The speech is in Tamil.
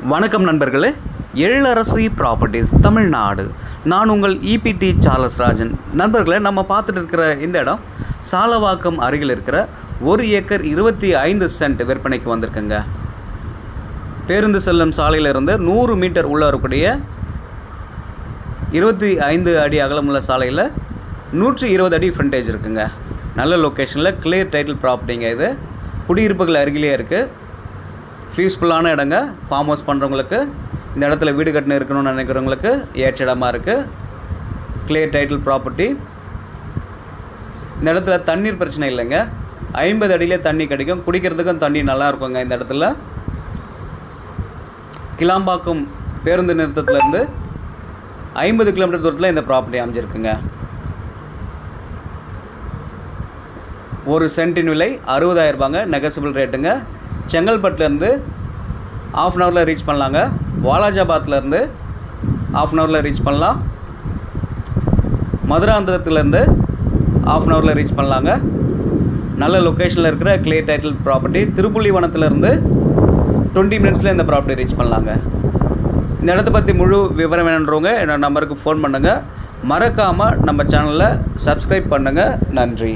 வணக்கம் நண்பர்களே, எழிலரசி ப்ராப்பர்ட்டிஸ் தமிழ்நாடு. நான் உங்கள் இபிடி சார்லஸ் ராஜன். நண்பர்களே, நம்ம பார்த்துட்டு இருக்கிற இந்த இடம் சாலவாக்கம் அருகில் இருக்கிற 1 ஏக்கர் 25 சென்ட் விற்பனைக்கு வந்திருக்குங்க. பேருந்து செல்லும் சாலையிலிருந்து 100 மீட்டர் உள்ள இருக்கக்கூடிய 25 அடி அகலமுள்ள சாலையில் 120 அடி ஃப்ரண்டேஜ் இருக்குங்க. நல்ல லொக்கேஷனில் கிளியர் டைட்டில் ப்ராப்பர்ட்டிங்க. இது குடியிருப்புகள் அருகிலே இருக்குது. பீஸ்ஃபுல்லான இடங்க. ஃபார்ம் ஹவுஸ் பண்ணுறவங்களுக்கு, இந்த இடத்துல வீடு கட்டினு இருக்கணும்னு நினைக்கிறவங்களுக்கு ஏற்ற இடமா இருக்குது. Clear title property. இந்த இடத்துல தண்ணீர் பிரச்சனை இல்லைங்க. 50 அடியிலே தண்ணி கிடைக்கும். குடிக்கிறதுக்கும் தண்ணி நல்லா இருக்குங்க. இந்த இடத்துல கிளாம்பாக்கம் பேருந்து நிறுத்தத்துலேருந்து 50 கிலோமீட்டர் தூரத்தில் இந்த ப்ராப்பர்ட்டி அமைஞ்சிருக்குங்க. ஒரு சென்ட்டின் விலை 60,000 ரூபாங்க. நெகசிபிள் ரேட்டுங்க. செங்கல்பட்டுலேருந்து ½ அன் ஹவரில் ரீச் பண்ணலாங்க. வாலாஜாபாத்லேருந்து ½ அன் ஹவரில் ரீச் பண்ணலாம். மதுராந்தகத்துலேருந்து ½ அன் ஹவரில் ரீச் பண்ணலாங்க. நல்ல லொக்கேஷனில் இருக்கிற கிளியர் டைட்டில் ப்ராப்பர்ட்டி. திருப்புலிவனத்துலேருந்து 20 மினிட்ஸில் இந்த ப்ராப்பர்ட்டி ரீச் பண்ணலாங்க. இந்த இடத்த பற்றி முழு விவரம் வேணுன்றவங்க என்னோடய நம்பருக்கு ஃபோன் பண்ணுங்கள். மறக்காமல் நம்ம சேனலில் சப்ஸ்கிரைப் பண்ணுங்கள். நன்றி.